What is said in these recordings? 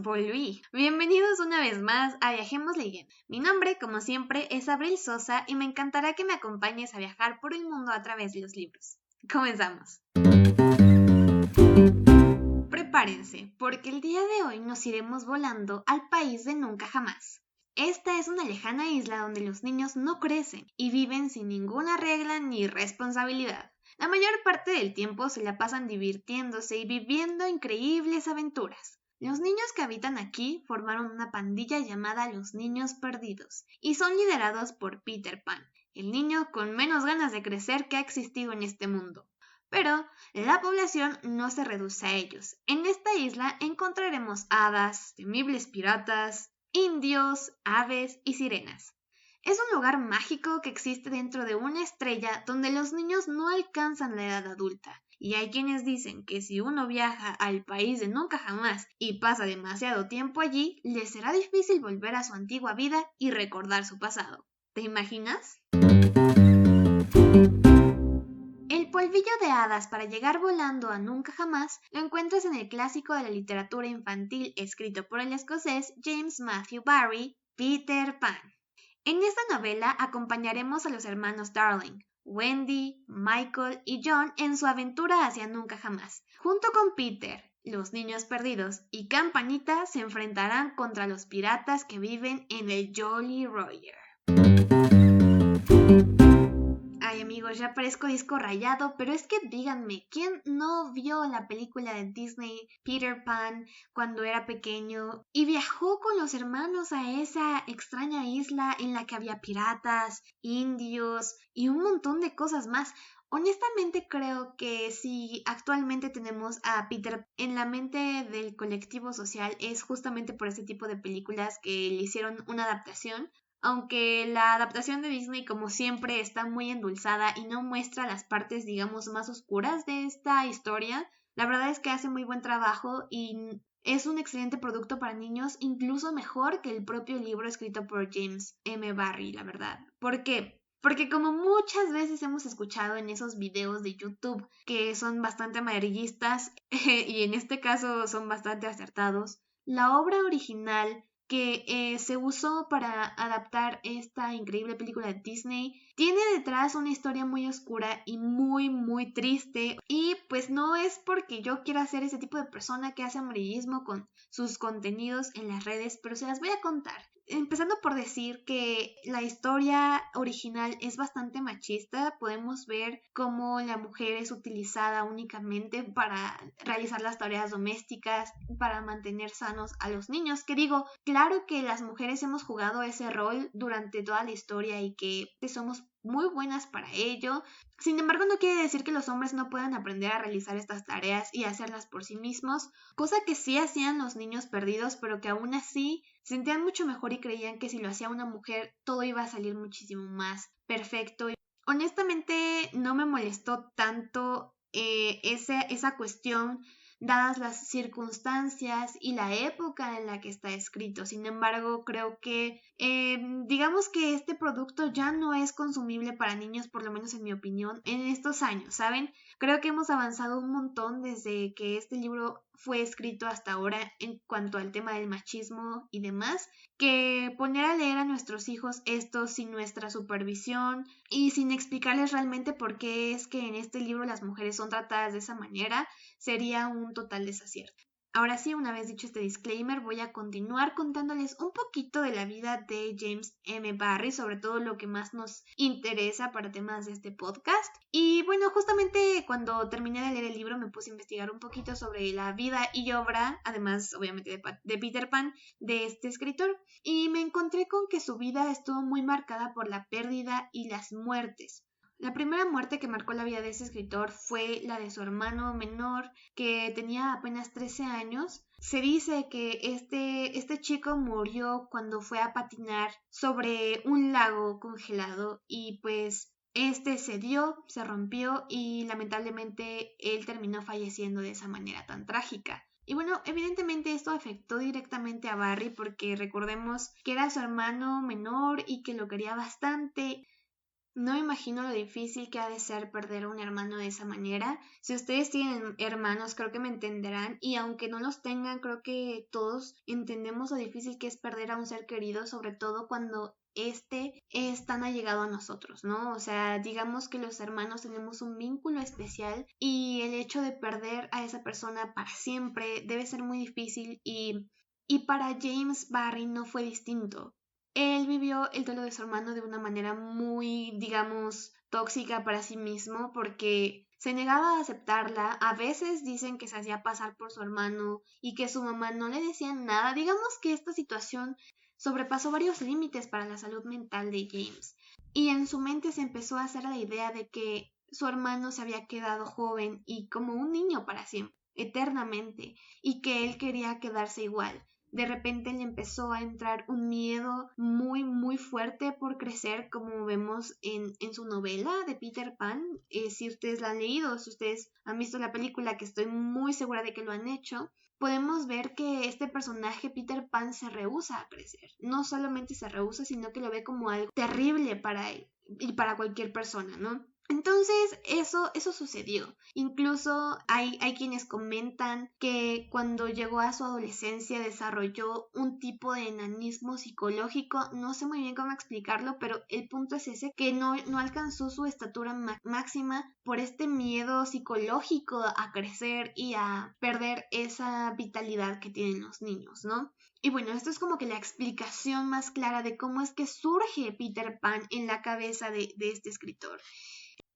Volví. Bienvenidos una vez más a Viajemos Leyendo. Mi nombre, como siempre, es Abril Sosa y me encantará que me acompañes a viajar por el mundo a través de los libros. Comenzamos. Prepárense, porque el día de hoy nos iremos volando al país de nunca jamás. Esta es una lejana isla donde los niños no crecen y viven sin ninguna regla ni responsabilidad. La mayor parte del tiempo se la pasan divirtiéndose y viviendo increíbles aventuras. Los niños que habitan aquí formaron una pandilla llamada Los Niños Perdidos y son liderados por Peter Pan, el niño con menos ganas de crecer que ha existido en este mundo. Pero la población no se reduce a ellos. En esta isla encontraremos hadas, temibles piratas, indios, aves y sirenas. Es un lugar mágico que existe dentro de una estrella donde los niños no alcanzan la edad adulta. Y hay quienes dicen que si uno viaja al país de nunca jamás y pasa demasiado tiempo allí, le será difícil volver a su antigua vida y recordar su pasado. ¿Te imaginas? El polvillo de hadas para llegar volando a nunca jamás lo encuentras en el clásico de la literatura infantil escrito por el escocés James Matthew Barrie, Peter Pan. En esta novela acompañaremos a los hermanos Darling, Wendy, Michael y John en su aventura hacia nunca jamás. Junto con Peter, los niños perdidos y Campanita se enfrentarán contra los piratas que viven en el Jolly Roger. Ay amigos, ya parezco disco rayado, pero es que díganme, ¿quién no vio la película de Disney Peter Pan cuando era pequeño y viajó con los hermanos a esa extraña isla en la que había piratas, indios y un montón de cosas más? Honestamente creo que si actualmente tenemos a Peter en la mente del colectivo social es justamente por este tipo de películas que le hicieron una adaptación. Aunque la adaptación de Disney, como siempre, está muy endulzada y no muestra las partes, digamos, más oscuras de esta historia, la verdad es que hace muy buen trabajo y es un excelente producto para niños, incluso mejor que el propio libro escrito por James M. Barrie, la verdad. ¿Por qué? Porque como muchas veces hemos escuchado en esos videos de YouTube que son bastante amarillistas y en este caso son bastante acertados, la obra original que se usó para adaptar esta increíble película de Disney tiene detrás una historia muy oscura y muy triste, y pues no es porque yo quiera ser ese tipo de persona que hace amarillismo con sus contenidos en las redes, pero se las voy a contar. Empezando por decir que la historia original es bastante machista. Podemos ver cómo la mujer es utilizada únicamente para realizar las tareas domésticas, para mantener sanos a los niños. Que digo, claro que las mujeres hemos jugado ese rol durante toda la historia y que somos muy buenas para ello. Sin embargo, no quiere decir que los hombres no puedan aprender a realizar estas tareas y hacerlas por sí mismos, cosa que sí hacían los niños perdidos, pero que aún así sentían mucho mejor y creían que si lo hacía una mujer todo iba a salir muchísimo más perfecto. Honestamente no me molestó tanto esa cuestión dadas las circunstancias y la época en la que está escrito. Sin embargo, creo que digamos que este producto ya no es consumible para niños, por lo menos en mi opinión, en estos años, ¿saben? Creo que hemos avanzado un montón desde que este libro fue escrito hasta ahora en cuanto al tema del machismo y demás, que poner a leer a nuestros hijos esto sin nuestra supervisión y sin explicarles realmente por qué es que en este libro las mujeres son tratadas de esa manera sería un total desacierto. Ahora sí, una vez dicho este disclaimer, voy a continuar contándoles un poquito de la vida de James M. Barrie, sobre todo lo que más nos interesa para temas de este podcast. Y bueno, justamente cuando terminé de leer el libro me puse a investigar un poquito sobre la vida y obra, además obviamente de Peter Pan, de este escritor, y me encontré con que su vida estuvo muy marcada por la pérdida y las muertes. La primera muerte que marcó la vida de ese escritor fue la de su hermano menor, que tenía apenas 13 años. Se dice que este chico murió cuando fue a patinar sobre un lago congelado y pues este cedió, se rompió y lamentablemente él terminó falleciendo de esa manera tan trágica. Y bueno, evidentemente esto afectó directamente a Barrie porque recordemos que era su hermano menor y que lo quería bastante. No me imagino lo difícil que ha de ser perder a un hermano de esa manera. Si ustedes tienen hermanos, creo que me entenderán. Y aunque no los tengan, creo que todos entendemos lo difícil que es perder a un ser querido, sobre todo cuando este es tan allegado a nosotros, ¿no? O sea, digamos que los hermanos tenemos un vínculo especial y el hecho de perder a esa persona para siempre debe ser muy difícil y para James Barry no fue distinto. Él vivió el duelo de su hermano de una manera muy, digamos, tóxica para sí mismo porque se negaba a aceptarla. A veces dicen que se hacía pasar por su hermano y que su mamá no le decía nada. Digamos que esta situación sobrepasó varios límites para la salud mental de James. Y en su mente se empezó a hacer la idea de que su hermano se había quedado joven y como un niño para siempre, eternamente, y que él quería quedarse igual. De repente le empezó a entrar un miedo muy, muy fuerte por crecer, como vemos en su novela de Peter Pan. Si ustedes la han leído, si ustedes han visto la película, que estoy muy segura de que lo han hecho, podemos ver que este personaje, Peter Pan, se rehúsa a crecer. No solamente se rehúsa, sino que lo ve como algo terrible para él y para cualquier persona, ¿no? Entonces, eso sucedió. Incluso hay quienes comentan que cuando llegó a su adolescencia desarrolló un tipo de enanismo psicológico. No sé muy bien cómo explicarlo, pero el punto es ese, que no alcanzó su estatura máxima por este miedo psicológico a crecer y a perder esa vitalidad que tienen los niños, ¿no? Y bueno, esto es como que la explicación más clara de cómo es que surge Peter Pan en la cabeza de este escritor.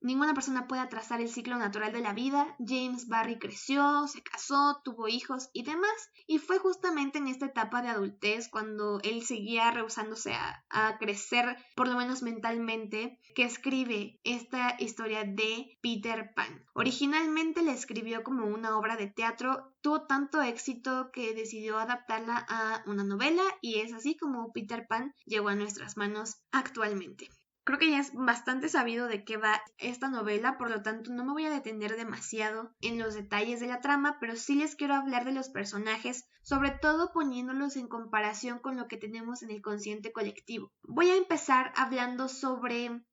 Ninguna persona puede atrasar el ciclo natural de la vida. James Barry creció, se casó, tuvo hijos y demás, y fue justamente en esta etapa de adultez, cuando él seguía rehusándose a crecer, por lo menos mentalmente, que escribe esta historia de Peter Pan. Originalmente la escribió como una obra de teatro, tuvo tanto éxito que decidió adaptarla a una novela, y es así como Peter Pan llegó a nuestras manos actualmente. Creo que ya es bastante sabido de qué va esta novela, por lo tanto no me voy a detener demasiado en los detalles de la trama, pero sí les quiero hablar de los personajes, sobre todo poniéndolos en comparación con lo que tenemos en el consciente colectivo. Voy a empezar hablando sobre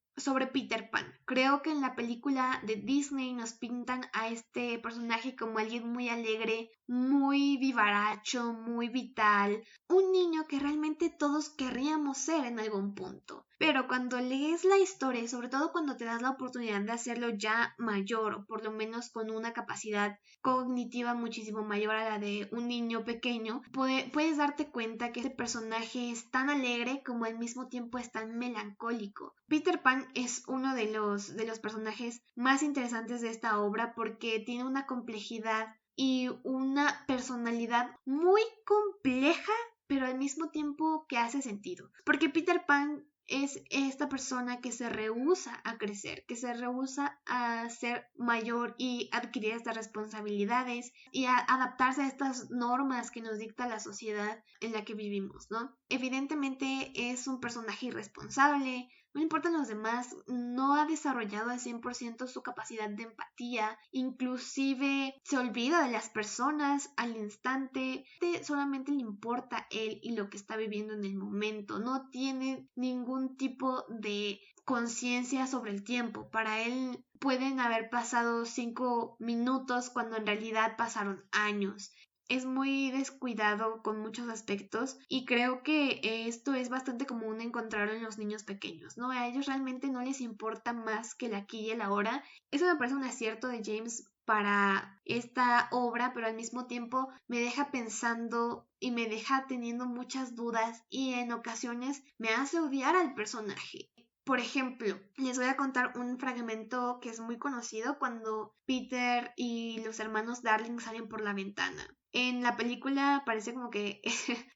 Peter Pan. Creo que en la película de Disney nos pintan a este personaje como alguien muy alegre, muy vivaracho, muy vital, un niño que realmente todos querríamos ser en algún punto. Pero cuando lees la historia, y sobre todo cuando te das la oportunidad de hacerlo ya mayor, o por lo menos con una capacidad cognitiva muchísimo mayor a la de un niño pequeño, puedes darte cuenta que este personaje es tan alegre como al mismo tiempo es tan melancólico. Peter Pan es uno de los personajes más interesantes de esta obra porque tiene una complejidad y una personalidad muy compleja, pero al mismo tiempo que hace sentido. Porque Peter Pan es esta persona que se rehúsa a crecer, que se rehúsa a ser mayor y adquirir estas responsabilidades y a adaptarse a estas normas que nos dicta la sociedad en la que vivimos, ¿no? Evidentemente es un personaje irresponsable, no le importan los demás, no ha desarrollado al 100% su capacidad de empatía, inclusive se olvida de las personas al instante, solamente le importa él y lo que está viviendo en el momento, no tiene ningún tipo de conciencia sobre el tiempo. Para él pueden haber pasado 5 minutos cuando en realidad pasaron años. Es muy descuidado con muchos aspectos y creo que esto es bastante común encontrarlo en los niños pequeños, ¿no? A ellos realmente no les importa más que el aquí y el ahora. Eso me parece un acierto de James para esta obra, pero al mismo tiempo me deja pensando y me deja teniendo muchas dudas y en ocasiones me hace odiar al personaje. Por ejemplo, les voy a contar un fragmento que es muy conocido cuando Peter y los hermanos Darling salen por la ventana. En la película parece como que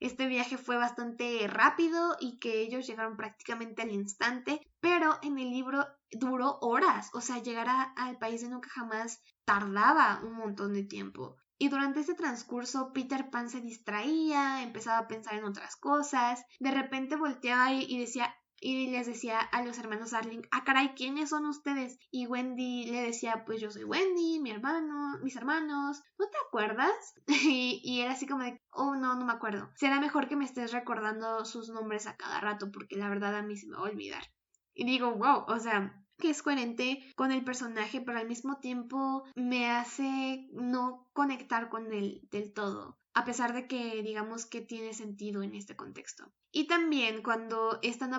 este viaje fue bastante rápido y que ellos llegaron prácticamente al instante, pero en el libro duró horas, o sea, llegar al país de nunca jamás tardaba un montón de tiempo. Y durante ese transcurso Peter Pan se distraía, empezaba a pensar en otras cosas, de repente volteaba y decía, y les decía a los hermanos Darling, ah caray, ¿quiénes son ustedes? Y Wendy le decía, pues yo soy Wendy, mi hermano, mis hermanos, ¿no te acuerdas? Y era así como de, oh no me acuerdo. Será mejor que me estés recordando sus nombres a cada rato porque la verdad a mí se me va a olvidar. Y digo, wow, o sea, que es coherente con el personaje, pero al mismo tiempo me hace no conectar con él del todo, a pesar de que digamos que tiene sentido en este contexto. Y también cuando están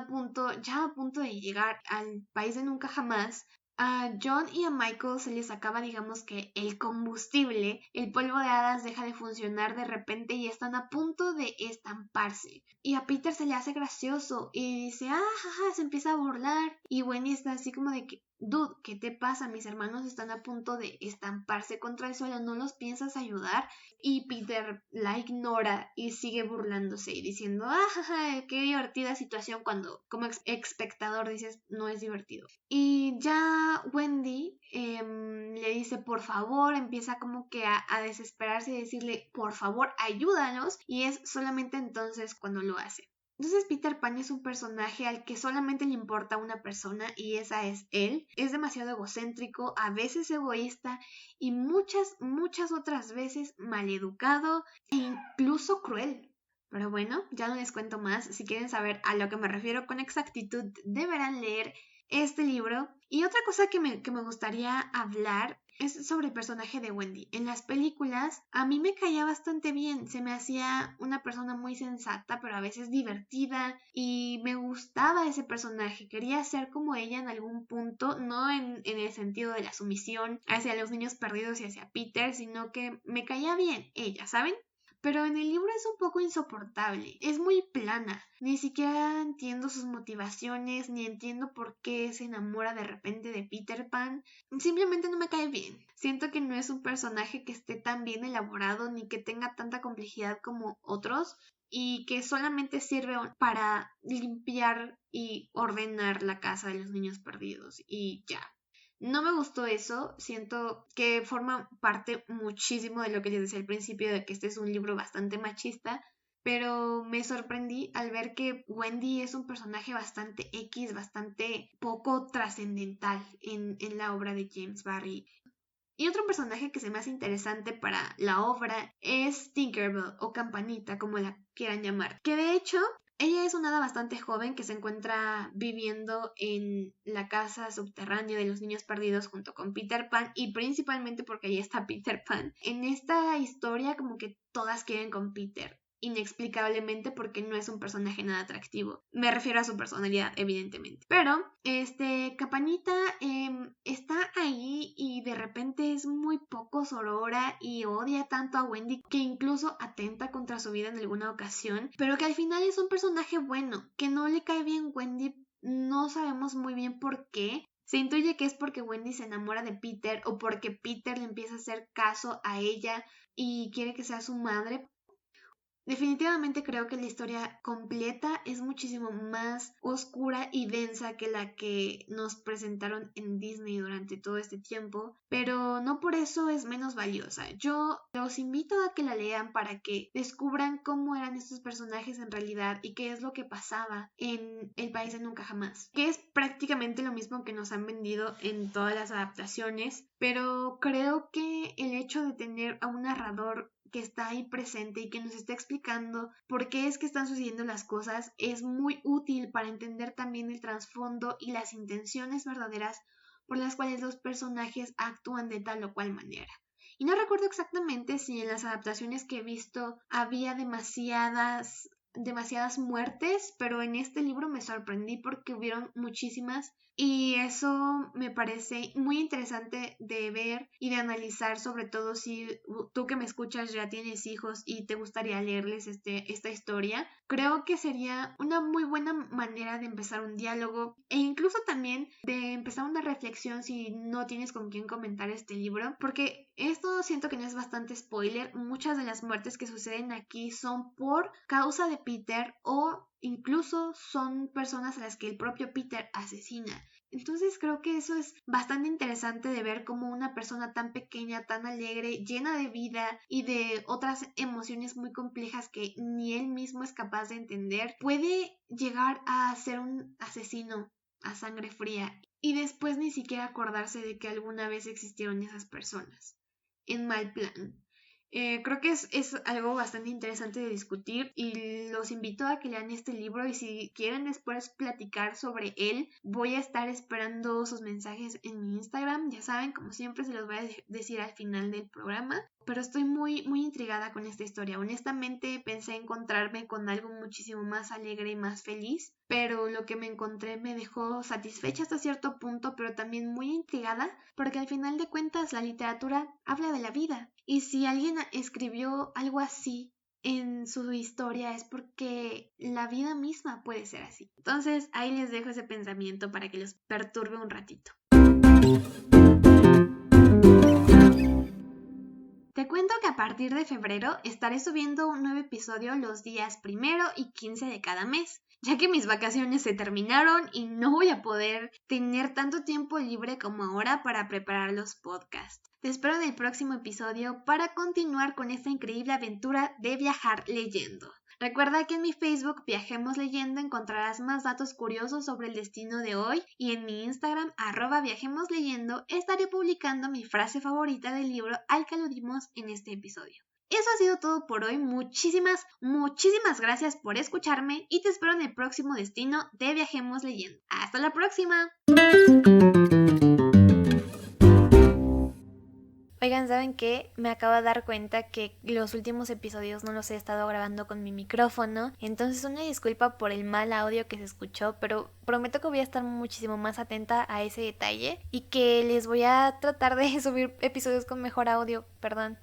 ya a punto de llegar al país de nunca jamás, a John y a Michael se les acaba, digamos que el combustible, el polvo de hadas deja de funcionar de repente y están a punto de estamparse. Y a Peter se le hace gracioso y dice, jaja, se empieza a burlar. Y Wendy está así como de que, dude, ¿qué te pasa? Mis hermanos están a punto de estamparse contra el suelo, ¿no los piensas ayudar? Y Peter la ignora y sigue burlándose y diciendo, jaja, qué divertida situación cuando como espectador dices, no es divertido. Y ya Wendy le dice, por favor, empieza como que a desesperarse y decirle, por favor, ayúdanos. Y es solamente entonces cuando lo hace. Entonces Peter Pan es un personaje al que solamente le importa una persona y esa es él. Es demasiado egocéntrico, a veces egoísta y muchas otras veces maleducado e incluso cruel. Pero bueno, ya no les cuento más. Si quieren saber a lo que me refiero con exactitud, deberán leer este libro. Y otra cosa que me gustaría hablar es sobre el personaje de Wendy. En las películas a mí me caía bastante bien, se me hacía una persona muy sensata, pero a veces divertida y me gustaba ese personaje. Quería ser como ella en algún punto, no en el sentido de la sumisión hacia los niños perdidos y hacia Peter, sino que me caía bien ella, ¿saben? Pero en el libro es un poco insoportable, es muy plana, ni siquiera entiendo sus motivaciones, ni entiendo por qué se enamora de repente de Peter Pan, simplemente no me cae bien. Siento que no es un personaje que esté tan bien elaborado ni que tenga tanta complejidad como otros y que solamente sirve para limpiar y ordenar la casa de los niños perdidos y ya. No me gustó eso, siento que forma parte muchísimo de lo que les decía al principio, de que este es un libro bastante machista, pero me sorprendí al ver que Wendy es un personaje bastante X, bastante poco trascendental en la obra de James Barrie. Y otro personaje que se me hace interesante para la obra es Tinkerbell o Campanita, como la quieran llamar, que de hecho ella es una hada bastante joven que se encuentra viviendo en la casa subterránea de los niños perdidos junto con Peter Pan y principalmente porque ahí está Peter Pan. En esta historia como que todas quieren con Peter, inexplicablemente porque no es un personaje nada atractivo. Me refiero a su personalidad, evidentemente. Pero, Campanita está ahí y de repente es muy poco sorora y odia tanto a Wendy que incluso atenta contra su vida en alguna ocasión, pero que al final es un personaje bueno, que no le cae bien Wendy, no sabemos muy bien por qué. Se intuye que es porque Wendy se enamora de Peter o porque Peter le empieza a hacer caso a ella y quiere que sea su madre. Definitivamente creo que la historia completa es muchísimo más oscura y densa que la que nos presentaron en Disney durante todo este tiempo, pero no por eso es menos valiosa. Yo los invito a que la lean para que descubran cómo eran estos personajes en realidad y qué es lo que pasaba en El País de Nunca Jamás, que es prácticamente lo mismo que nos han vendido en todas las adaptaciones, pero creo que el hecho de tener a un narrador que está ahí presente y que nos está explicando por qué es que están sucediendo las cosas es muy útil para entender también el trasfondo y las intenciones verdaderas por las cuales los personajes actúan de tal o cual manera. Y no recuerdo exactamente si en las adaptaciones que he visto había demasiadas muertes, pero en este libro me sorprendí porque hubieron muchísimas y eso me parece muy interesante de ver y de analizar, sobre todo si tú que me escuchas ya tienes hijos y te gustaría leerles esta historia. Creo que sería una muy buena manera de empezar un diálogo e incluso también de empezar una reflexión si no tienes con quién comentar este libro, porque esto siento que no es bastante spoiler. Muchas de las muertes que suceden aquí son por causa de Peter o incluso son personas a las que el propio Peter asesina. Entonces creo que eso es bastante interesante de ver cómo una persona tan pequeña, tan alegre, llena de vida y de otras emociones muy complejas que ni él mismo es capaz de entender, puede llegar a ser un asesino a sangre fría y después ni siquiera acordarse de que alguna vez existieron esas personas en mal plan. Creo que es algo bastante interesante de discutir y los invito a que lean este libro y si quieren después platicar sobre él, voy a estar esperando sus mensajes en mi Instagram. Ya saben, como siempre se los voy a decir al final del programa. Pero estoy muy, muy intrigada con esta historia. Honestamente pensé encontrarme con algo muchísimo más alegre y más feliz, pero lo que me encontré me dejó satisfecha hasta cierto punto, pero también muy intrigada, porque al final de cuentas la literatura habla de la vida. Y si alguien escribió algo así en su historia es porque la vida misma puede ser así. Entonces ahí les dejo ese pensamiento para que los perturbe un ratito. Te cuento que a partir de febrero estaré subiendo un nuevo episodio los días 1 y 15 de cada mes, ya que mis vacaciones se terminaron y no voy a poder tener tanto tiempo libre como ahora para preparar los podcasts. Te espero en el próximo episodio para continuar con esta increíble aventura de viajar leyendo. Recuerda que en mi Facebook Viajemos Leyendo encontrarás más datos curiosos sobre el destino de hoy y en mi Instagram @viajemosleyendo estaré publicando mi frase favorita del libro al que aludimos en este episodio. Eso ha sido todo por hoy. Muchísimas, muchísimas gracias por escucharme y te espero en el próximo destino de Viajemos Leyendo. ¡Hasta la próxima! Oigan, ¿saben qué? Me acabo de dar cuenta que los últimos episodios no los he estado grabando con mi micrófono, entonces una disculpa por el mal audio que se escuchó, pero prometo que voy a estar muchísimo más atenta a ese detalle y que les voy a tratar de subir episodios con mejor audio, perdón.